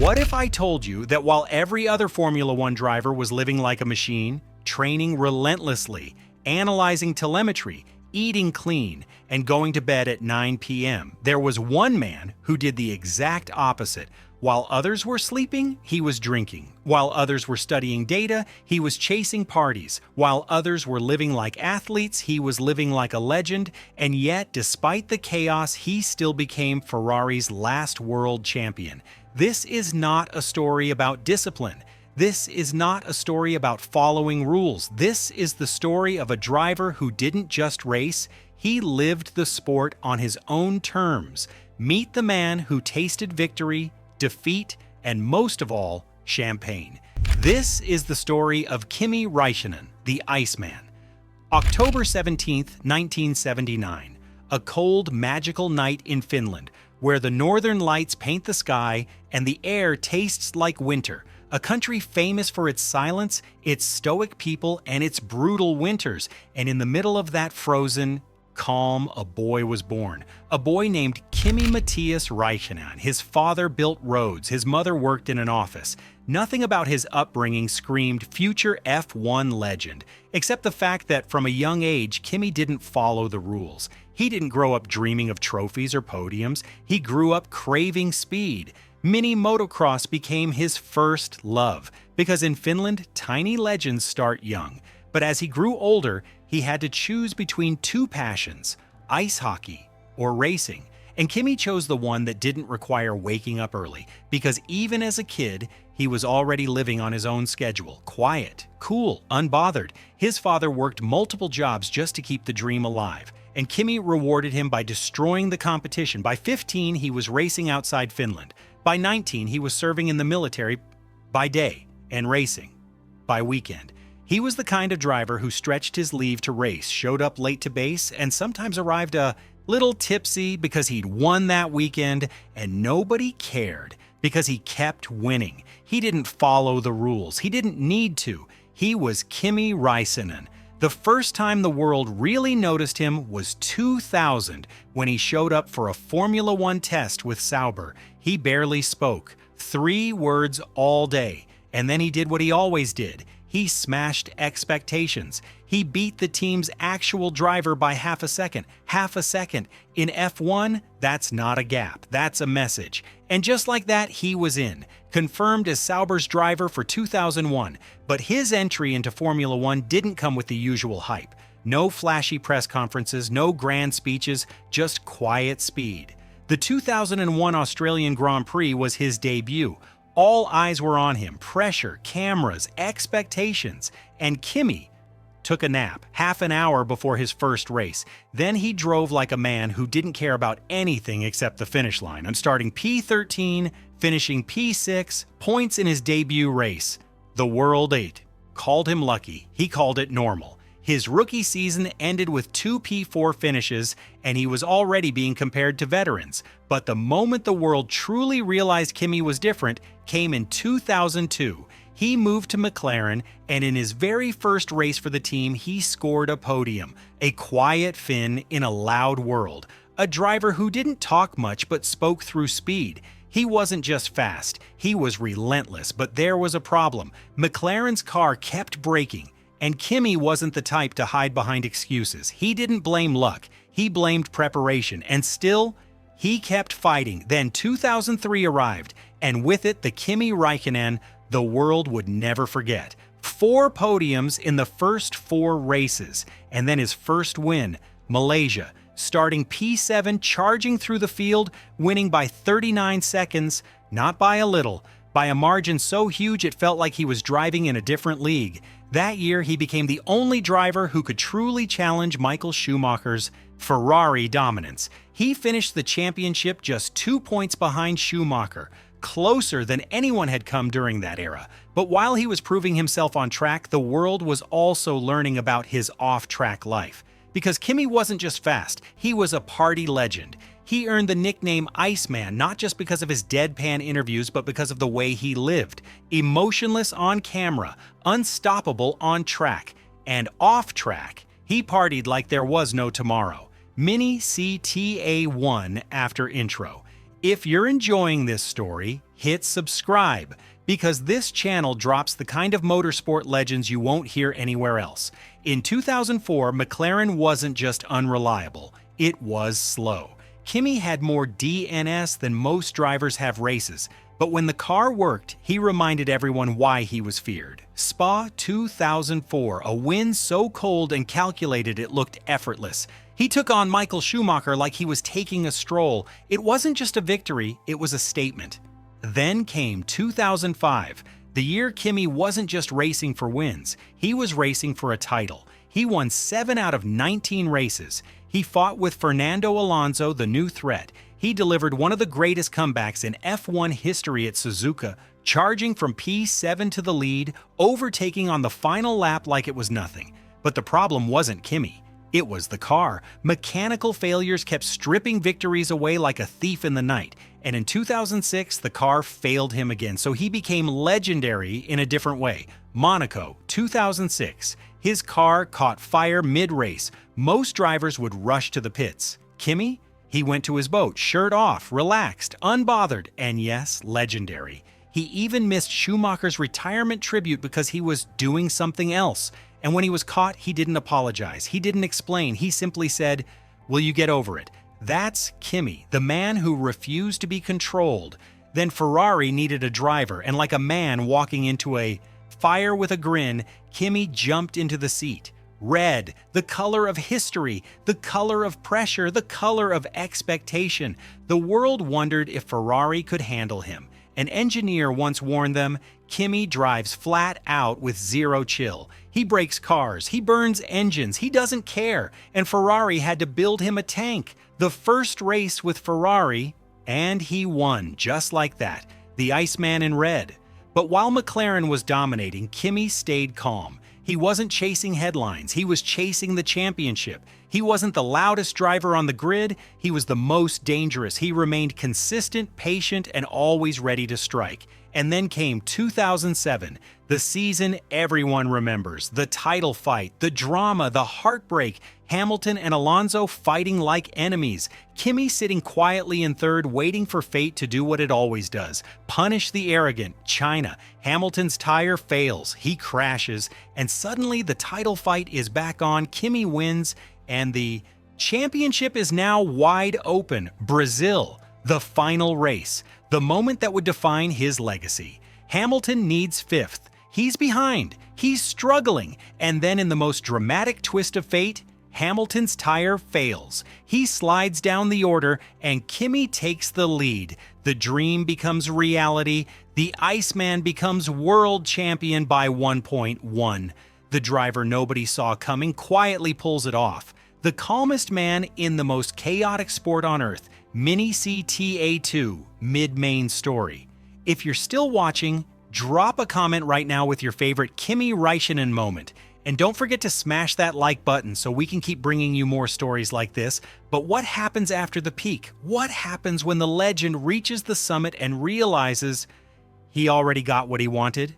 What if I told you that while every other Formula One driver was living like a machine, training relentlessly, analyzing telemetry, eating clean, and going to bed at 9 p.m., there was one man who did the exact opposite. While others were sleeping, he was drinking. While others were studying data, he was chasing parties. While others were living like athletes, he was living like a legend. And yet, despite the chaos, he still became Ferrari's last world champion. This is not a story about discipline. This is not a story about following rules. This is the story of a driver who didn't just race, he lived the sport on his own terms. Meet the man who tasted victory, defeat, and most of all, champagne. This is the story of Kimi Räikkönen, the Iceman. October 17, 1979, a cold, magical night in Finland, where the northern lights paint the sky and the air tastes like winter. A country famous for its silence, its stoic people, and its brutal winters. And in the middle of that frozen calm, a boy was born. A boy named Kimi Räikkönen. His father built roads. His mother worked in an office. Nothing about his upbringing screamed future F1 legend, except the fact that from a young age, Kimi didn't follow the rules. He didn't grow up dreaming of trophies or podiums. He grew up craving speed. Mini motocross became his first love, because in Finland, tiny legends start young. But as he grew older, he had to choose between two passions, ice hockey or racing. And Kimi chose the one that didn't require waking up early, because even as a kid, he was already living on his own schedule, quiet, cool, unbothered. His father worked multiple jobs just to keep the dream alive, and Kimi rewarded him by destroying the competition. By 15, he was racing outside Finland. By 19, he was serving in the military by day and racing by weekend. He was the kind of driver who stretched his leave to race, showed up late to base, and sometimes arrived a little tipsy because he'd won that weekend, and nobody cared because he kept winning. He didn't follow the rules. He didn't need to. He was Kimi Räikkönen. The first time the world really noticed him was 2000, when he showed up for a Formula One test with Sauber. He barely spoke, 3 words all day, and then he did what he always did. He smashed expectations. He beat the team's actual driver by half a second. Half a second. In F1, that's not a gap. That's a message. And just like that, he was in, confirmed as Sauber's driver for 2001. But his entry into Formula One didn't come with the usual hype. No flashy press conferences, no grand speeches, just quiet speed. The 2001 Australian Grand Prix was his debut. All eyes were on him, pressure, cameras, expectations, and Kimi took a nap half an hour before his first race. Then he drove like a man who didn't care about anything except the finish line, and starting P13, finishing P6, points in his debut race. The world ate, called him lucky, he called it normal. His rookie season ended with 2 P4 finishes, and he was already being compared to veterans. But the moment the world truly realized Kimi was different came in 2002. He moved to McLaren, and in his very first race for the team, he scored a podium. A quiet Finn in a loud world. A driver who didn't talk much but spoke through speed. He wasn't just fast, he was relentless, but there was a problem. McLaren's car kept breaking. And Kimi wasn't the type to hide behind excuses. He didn't blame luck, he blamed preparation, and still, he kept fighting. Then 2003 arrived, and with it the Kimi Räikkönen the world would never forget. 4 podiums in the first 4 races, and then his first win, Malaysia, starting P7, charging through the field, winning by 39 seconds, not by a little, by a margin so huge it felt like he was driving in a different league. That year, he became the only driver who could truly challenge Michael Schumacher's Ferrari dominance. He finished the championship just 2 points behind Schumacher, closer than anyone had come during that era. But while he was proving himself on track, the world was also learning about his off-track life. Because Kimi wasn't just fast, he was a party legend. He earned the nickname Iceman not just because of his deadpan interviews, but because of the way he lived. Emotionless on camera, unstoppable on track, and off track, he partied like there was no tomorrow. Mini CTA1 after intro. If you're enjoying this story, hit subscribe, because this channel drops the kind of motorsport legends you won't hear anywhere else. In 2004, McLaren wasn't just unreliable, it was slow. Kimi had more DNS than most drivers have races, but when the car worked, he reminded everyone why he was feared. Spa 2004, a win so cold and calculated it looked effortless. He took on Michael Schumacher like he was taking a stroll. It wasn't just a victory, it was a statement. Then came 2005, the year Kimi wasn't just racing for wins, he was racing for a title. He won 7 out of 19 races. He fought with Fernando Alonso, the new threat. He delivered one of the greatest comebacks in F1 history at Suzuka, charging from P7 to the lead, overtaking on the final lap like it was nothing. But the problem wasn't Kimi. It was the car. Mechanical failures kept stripping victories away like a thief in the night. And in 2006, the car failed him again, so he became legendary in a different way. Monaco, 2006. His car caught fire mid-race. Most drivers would rush to the pits. Kimi? He went to his boat, shirt off, relaxed, unbothered, and yes, legendary. He even missed Schumacher's retirement tribute because he was doing something else. And when he was caught, he didn't apologize. He didn't explain. He simply said, "Will you get over it?" That's Kimi, the man who refused to be controlled. Then Ferrari needed a driver, and like a man walking into a fire with a grin, Kimi jumped into the seat. Red, the color of history, the color of pressure, the color of expectation. The world wondered if Ferrari could handle him. An engineer once warned them, Kimi drives flat out with zero chill. He breaks cars, he burns engines, he doesn't care, and Ferrari had to build him a tank. The first race with Ferrari, and he won just like that, the Iceman in red. But while McLaren was dominating, Kimi stayed calm. He wasn't chasing headlines, he was chasing the championship. He wasn't the loudest driver on the grid, he was the most dangerous. He remained consistent, patient, and always ready to strike. And then came 2007, the season everyone remembers, the title fight, the drama, the heartbreak, Hamilton and Alonso fighting like enemies, Kimi sitting quietly in third, waiting for fate to do what it always does, punish the arrogant. China, Hamilton's tire fails, he crashes, and suddenly the title fight is back on, Kimi wins, and the championship is now wide open. Brazil, the final race, the moment that would define his legacy. Hamilton needs fifth. He's behind. He's struggling. And then in the most dramatic twist of fate, Hamilton's tire fails. He slides down the order and Kimi takes the lead. The dream becomes reality. The Iceman becomes world champion by 1.1. The driver nobody saw coming quietly pulls it off. The calmest man in the most chaotic sport on earth. Mini CTA2, mid-main story. If you're still watching, drop a comment right now with your favorite Kimi Räikkönen moment. And don't forget to smash that like button so we can keep bringing you more stories like this. But what happens after the peak? What happens when the legend reaches the summit and realizes he already got what he wanted?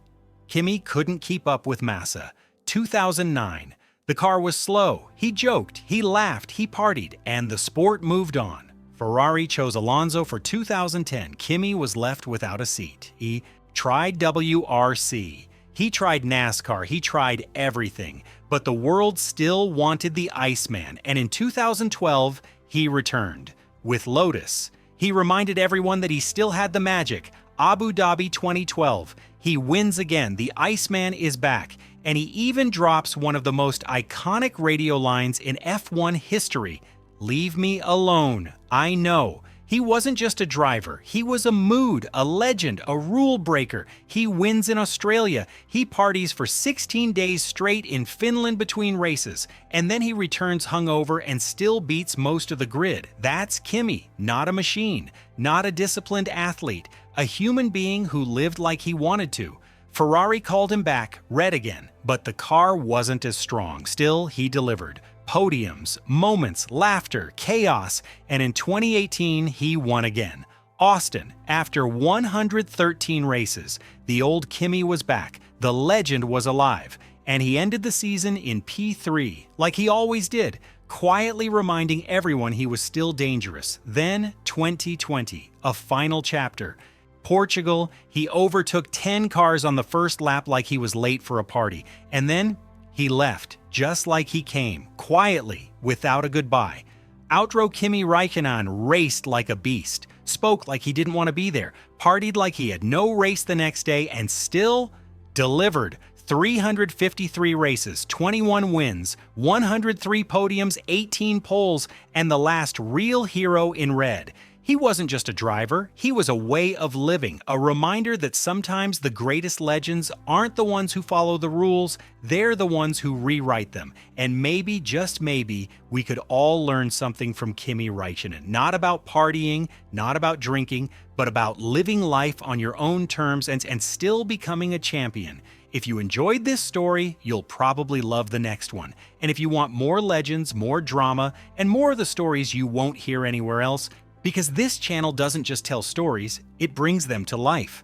Kimi couldn't keep up with Massa. 2009. The car was slow. He joked, he laughed, he partied, and the sport moved on. Ferrari chose Alonso for 2010. Kimi was left without a seat. He tried WRC. He tried NASCAR. He tried everything. But the world still wanted the Iceman. And in 2012, he returned. With Lotus, he reminded everyone that he still had the magic. Abu Dhabi 2012. He wins again. The Iceman is back. And he even drops one of the most iconic radio lines in F1 history. "Leave me alone. I know." He wasn't just a driver. He was a mood, a legend, a rule breaker. He wins in Australia. He parties for 16 days straight in Finland between races. And then he returns hungover and still beats most of the grid. That's Kimi, not a machine, not a disciplined athlete, a human being who lived like he wanted to. Ferrari called him back, red again, but the car wasn't as strong. Still, he delivered. Podiums, moments, laughter, chaos, and in 2018, he won again. Austin, after 113 races, the old Kimi was back, the legend was alive, and he ended the season in P3, like he always did. quietly reminding everyone he was still dangerous. Then, 2020, a final chapter. Portugal, he overtook 10 cars on the first lap like he was late for a party. And then, he left, just like he came, quietly, without a goodbye. Outro Kimi Räikkönen raced like a beast, spoke like he didn't want to be there, partied like he had no race the next day, and still delivered. 353 races, 21 wins, 103 podiums, 18 poles, and the last real hero in red. He wasn't just a driver, he was a way of living, a reminder that sometimes the greatest legends aren't the ones who follow the rules, they're the ones who rewrite them. And maybe, just maybe, we could all learn something from Kimi Räikkönen. Not about partying, not about drinking, but about living life on your own terms and still becoming a champion. If you enjoyed this story, you'll probably love the next one. And if you want more legends, more drama, and more of the stories you won't hear anywhere else, because this channel doesn't just tell stories, it brings them to life.